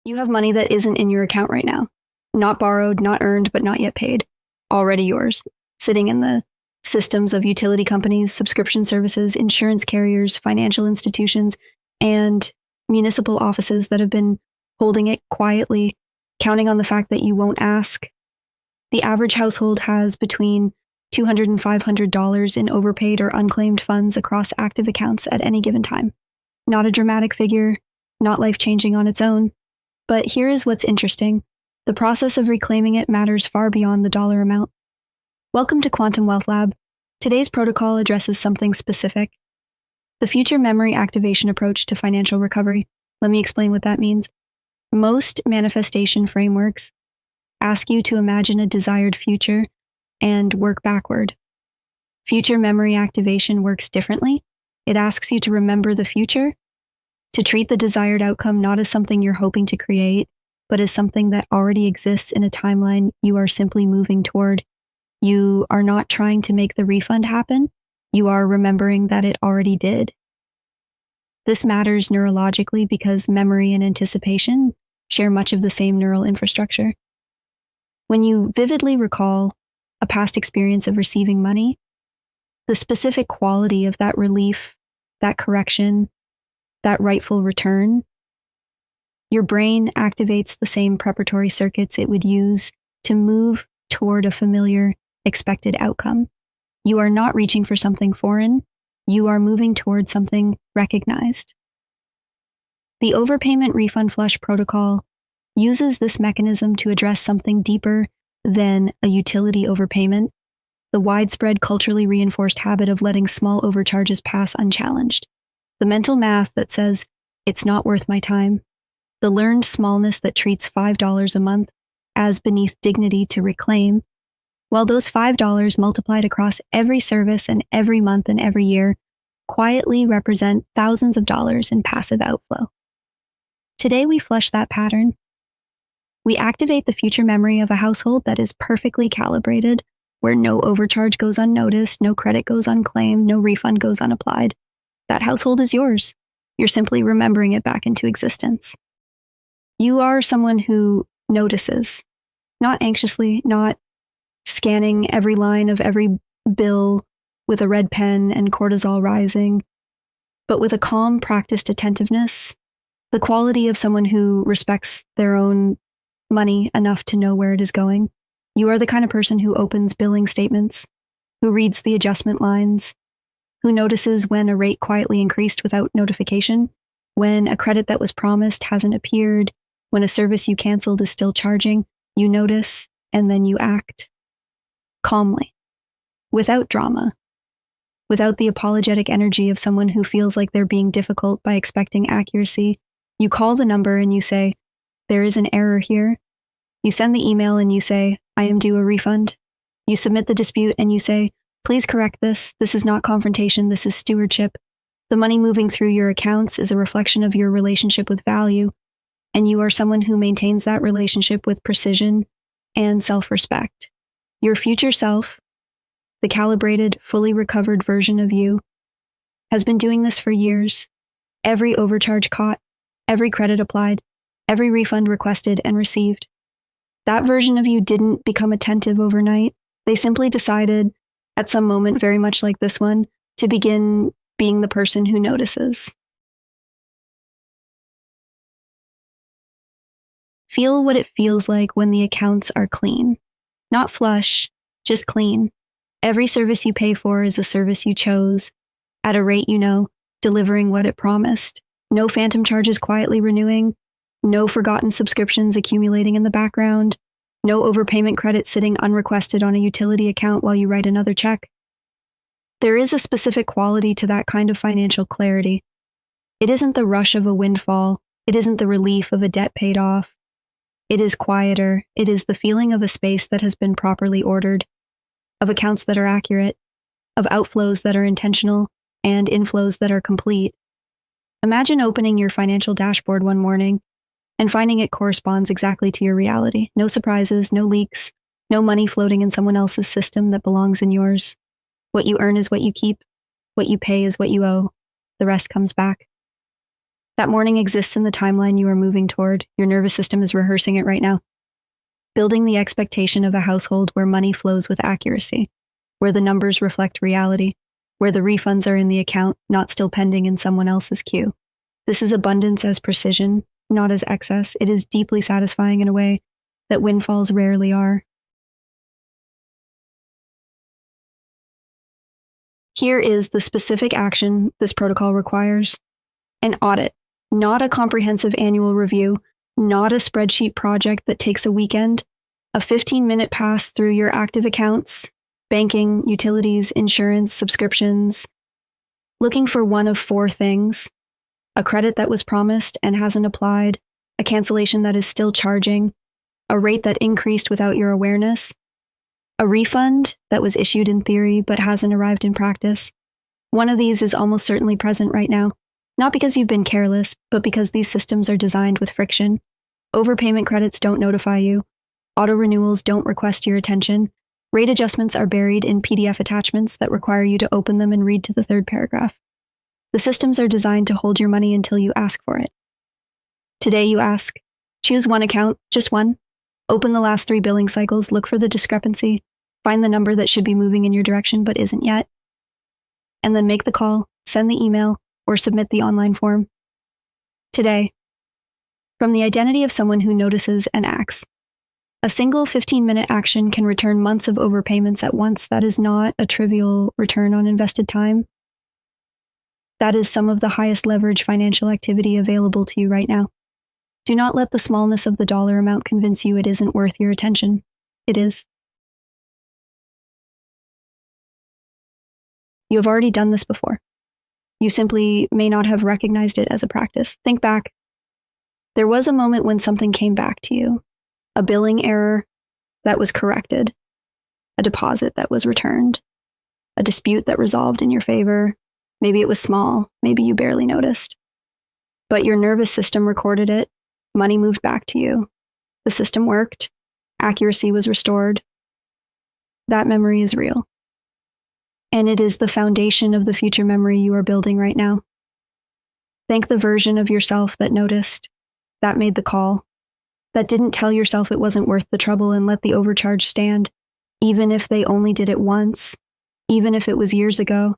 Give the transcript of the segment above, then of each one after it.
You have money that isn't in your account right now. Not borrowed, not earned, but not yet paid. Already yours. Sitting in the systems of utility companies, subscription services, insurance carriers, financial institutions, and municipal offices that have been holding it quietly, counting on the fact that you won't ask. The average household has between $200 and $500 in overpaid or unclaimed funds across active accounts at any given time. Not a dramatic figure, not life-changing on its own. But here is what's interesting. The process of reclaiming it matters far beyond the dollar amount. Welcome to Quantum Wealth Lab. Today's protocol addresses something specific. The future memory activation approach to financial recovery. Let me explain what that means. Most manifestation frameworks ask you to imagine a desired future and work backward. Future memory activation works differently. It asks you to remember the future, to treat the desired outcome not as something you're hoping to create, but as something that already exists in a timeline you are simply moving toward. You are not trying to make the refund happen. You are remembering that it already did. This matters neurologically because memory and anticipation share much of the same neural infrastructure. When you vividly recall a past experience of receiving money, the specific quality of that relief, that correction, that rightful return, your brain activates the same preparatory circuits it would use to move toward a familiar, expected outcome. You are not reaching for something foreign. You are moving toward something recognized. The Overpayment Refund Flush protocol uses this mechanism to address something deeper than a utility overpayment, the widespread culturally reinforced habit of letting small overcharges pass unchallenged. The mental math that says, it's not worth my time. The learned smallness that treats $5 a month as beneath dignity to reclaim. While those $5 multiplied across every service and every month and every year quietly represent thousands of dollars in passive outflow. Today we flush that pattern. We activate the future memory of a household that is perfectly calibrated, where no overcharge goes unnoticed, no credit goes unclaimed, no refund goes unapplied. That household is yours. You're simply remembering it back into existence. You are someone who notices, not anxiously, not scanning every line of every bill with a red pen and cortisol rising, but with a calm, practiced attentiveness, the quality of someone who respects their own money enough to know where it is going. You are the kind of person who opens billing statements, who reads the adjustment lines, who notices when a rate quietly increased without notification, when a credit that was promised hasn't appeared, when a service you canceled is still charging. You notice, and then you act. Calmly. Without drama. Without the apologetic energy of someone who feels like they're being difficult by expecting accuracy. You call the number and you say, there is an error here. You send the email and you say, I am due a refund. You submit the dispute and you say, please correct this. This is not confrontation. This is stewardship. The money moving through your accounts is a reflection of your relationship with value, and you are someone who maintains that relationship with precision and self-respect. Your future self, the calibrated, fully recovered version of you, has been doing this for years. Every overcharge caught, every credit applied, every refund requested and received. That version of you didn't become attentive overnight. They simply decided, at some moment very much like this one, to begin being the person who notices. Feel what it feels like when the accounts are clean. Not flush, just clean. Every service you pay for is a service you chose, at a rate you know, delivering what it promised. No phantom charges quietly renewing, no forgotten subscriptions accumulating in the background, no overpayment credit sitting unrequested on a utility account while you write another check. There is a specific quality to that kind of financial clarity. It isn't the rush of a windfall. It isn't the relief of a debt paid off. It is quieter. It is the feeling of a space that has been properly ordered, of accounts that are accurate, of outflows that are intentional, and inflows that are complete. Imagine opening your financial dashboard one morning and finding it corresponds exactly to your reality. No surprises, no leaks, no money floating in someone else's system that belongs in yours. What you earn is what you keep. What you pay is what you owe. The rest comes back. That morning exists in the timeline you are moving toward. Your nervous system is rehearsing it right now, building the expectation of a household where money flows with accuracy, where the numbers reflect reality, where the refunds are in the account, not still pending in someone else's queue. This is abundance as precision, not as excess. It is deeply satisfying in a way that windfalls rarely are. Here is the specific action this protocol requires: an audit, not a comprehensive annual review, not a spreadsheet project that takes a weekend, a 15-minute pass through your active accounts, banking, utilities, insurance, subscriptions, looking for one of four things: a credit that was promised and hasn't applied, a cancellation that is still charging, a rate that increased without your awareness, a refund that was issued in theory but hasn't arrived in practice. One of these is almost certainly present right now, not because you've been careless, but because these systems are designed with friction. Overpayment credits don't notify you. Auto renewals don't request your attention. Rate adjustments are buried in PDF attachments that require you to open them and read to the third paragraph. The systems are designed to hold your money until you ask for it. Today you ask. Choose one account, just one. Open the last 3 billing cycles, look for the discrepancy, find the number that should be moving in your direction but isn't yet, and then make the call, send the email, or submit the online form. Today, from the identity of someone who notices and acts. A single 15-minute action can return months of overpayments at once. That is not a trivial return on invested time. That is some of the highest leverage financial activity available to you right now. Do not let the smallness of the dollar amount convince you it isn't worth your attention. It is. You have already done this before. You simply may not have recognized it as a practice. Think back. There was a moment when something came back to you. A billing error that was corrected. A deposit that was returned. A dispute that resolved in your favor. Maybe it was small. Maybe you barely noticed. But your nervous system recorded it. Money moved back to you. The system worked. Accuracy was restored. That memory is real. And it is the foundation of the future memory you are building right now. Thank the version of yourself that noticed, that made the call, that didn't tell yourself it wasn't worth the trouble and let the overcharge stand, even if they only did it once, even if it was years ago.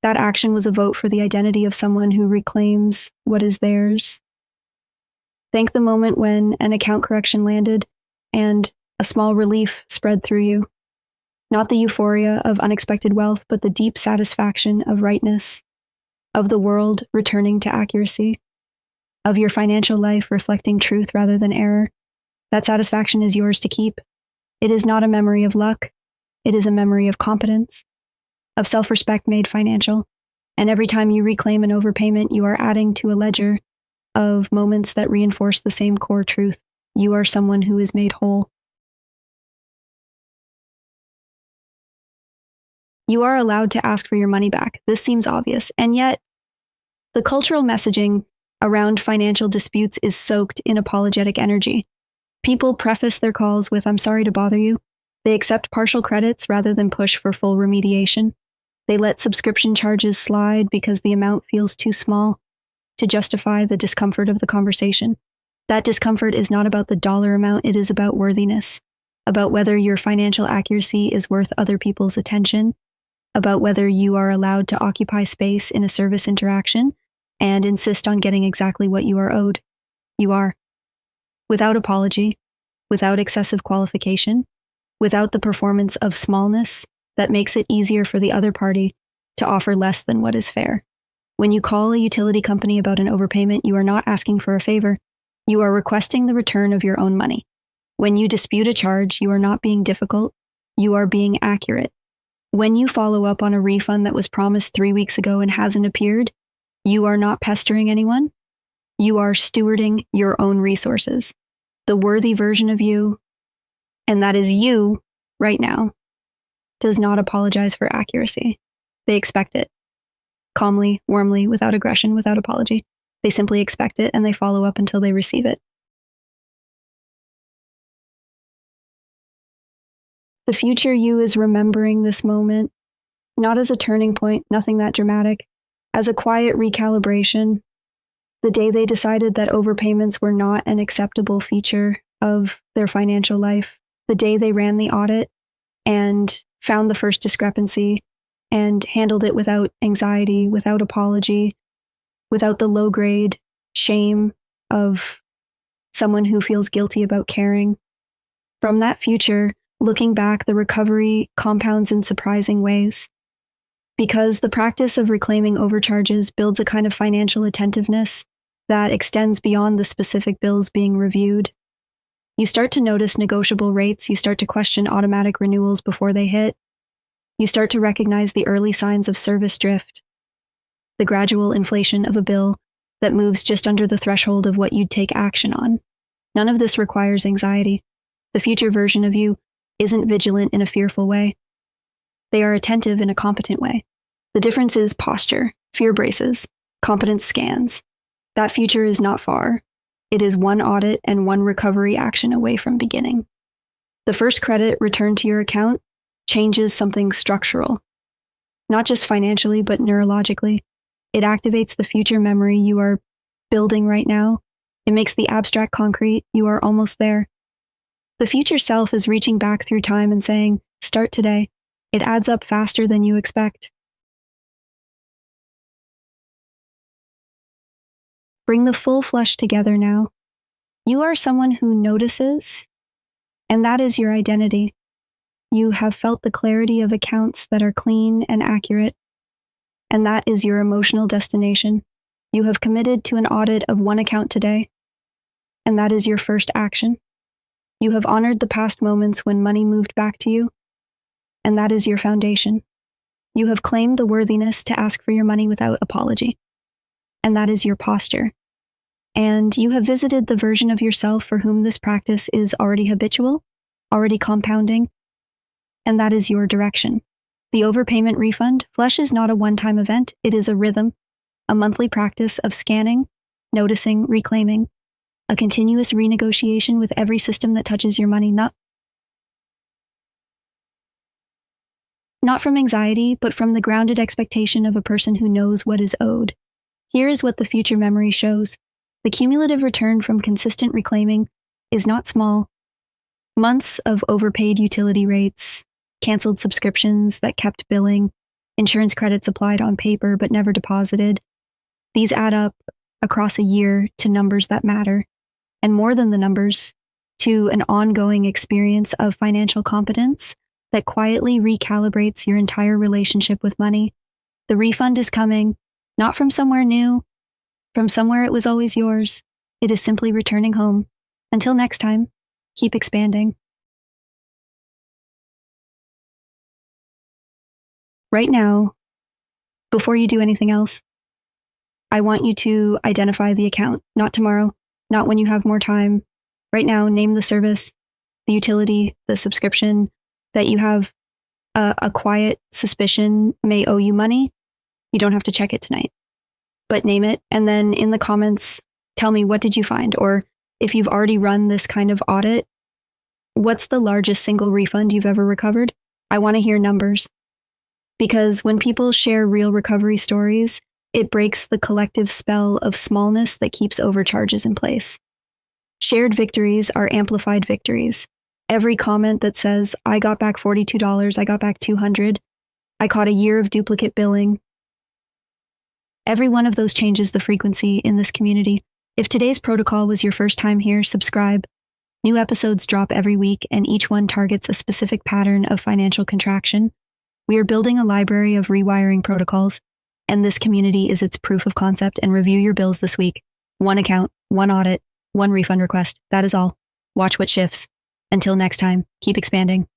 That action was a vote for the identity of someone who reclaims what is theirs. Thank the moment when an account correction landed and a small relief spread through you. Not the euphoria of unexpected wealth, but the deep satisfaction of rightness, of the world returning to accuracy, of your financial life reflecting truth rather than error. That satisfaction is yours to keep. It is not a memory of luck. It is a memory of competence, of self-respect made financial. And every time you reclaim an overpayment, you are adding to a ledger of moments that reinforce the same core truth. You are someone who is made whole. You are allowed to ask for your money back. This seems obvious, and yet the cultural messaging around financial disputes is soaked in apologetic energy. People preface their calls with, "I'm sorry to bother you." They accept partial credits rather than push for full remediation. They let subscription charges slide because the amount feels too small to justify the discomfort of the conversation. That discomfort is not about the dollar amount, it is about worthiness, about whether your financial accuracy is worth other people's attention, about whether you are allowed to occupy space in a service interaction and insist on getting exactly what you are owed. You are. Without apology, without excessive qualification, without the performance of smallness that makes it easier for the other party to offer less than what is fair. When you call a utility company about an overpayment, you are not asking for a favor. You are requesting the return of your own money. When you dispute a charge, you are not being difficult. You are being accurate. When you follow up on a refund that was promised 3 weeks ago and hasn't appeared, you are not pestering anyone. You are stewarding your own resources. The worthy version of you, and that is you right now, does not apologize for accuracy. They expect it. Calmly, warmly, without aggression, without apology. They simply expect it and they follow up until they receive it. The future you is remembering this moment, not as a turning point, nothing that dramatic, as a quiet recalibration, The day they decided that overpayments were not an acceptable feature of their financial life. The day they ran the audit and found the first discrepancy and handled it without anxiety, without apology, without the low grade shame of someone who feels guilty about caring. From that future, looking back, the recovery compounds in surprising ways. Because the practice of reclaiming overcharges builds a kind of financial attentiveness that extends beyond the specific bills being reviewed. You start to notice negotiable rates, you start to question automatic renewals before they hit. You start to recognize the early signs of service drift, the gradual inflation of a bill that moves just under the threshold of what you'd take action on. None of this requires anxiety. The future version of you isn't vigilant in a fearful way. They are attentive in a competent way. The difference is posture, fear braces, competence scans. That future is not far. It is one audit and one recovery action away from beginning. The first credit returned to your account changes something structural, not just financially, but neurologically. It activates the future memory you are building right now. It makes the abstract concrete. You are almost there. The future self is reaching back through time and saying, start today. It adds up faster than you expect. Bring the full flush together now. You are someone who notices, and that is your identity. You have felt the clarity of accounts that are clean and accurate, and that is your emotional destination. You have committed to an audit of one account today, and that is your first action. You have honored the past moments when money moved back to you, and that is your foundation. You have claimed the worthiness to ask for your money without apology, and that is your posture. And you have visited the version of yourself for whom this practice is already habitual, already compounding, and that is your direction. The overpayment refund flush is not a one-time event, it is a rhythm, a monthly practice of scanning, noticing, reclaiming, a continuous renegotiation with every system that touches your money, not from anxiety, but from the grounded expectation of a person who knows what is owed. Here is what the future memory shows. The cumulative return from consistent reclaiming is not small. Months of overpaid utility rates, canceled subscriptions that kept billing, insurance credits applied on paper but never deposited. These add up across a year to numbers that matter, and more than the numbers, to an ongoing experience of financial competence that quietly recalibrates your entire relationship with money. The refund is coming, not from somewhere new, from somewhere it was always yours. It is simply returning home. Until next time, keep expanding. Right now, before you do anything else, I want you to identify the account, not tomorrow, not when you have more time. Right now, name the service, the utility, the subscription that you have a quiet suspicion may owe you money. You don't have to check it tonight, but name it. And then in the comments, tell me, what did you find? Or if you've already run this kind of audit, what's the largest single refund you've ever recovered? I want to hear numbers. Because when people share real recovery stories, it breaks the collective spell of smallness that keeps overcharges in place. Shared victories are amplified victories. Every comment that says, I got back $42, I got back $200, I caught a year of duplicate billing. Every one of those changes the frequency in this community. If today's protocol was your first time here, subscribe. New episodes drop every week, and each one targets a specific pattern of financial contraction. We are building a library of rewiring protocols, and this community is its proof of concept. And review your bills this week. One account, one audit, one refund request. That is all. Watch what shifts. Until next time, keep expanding.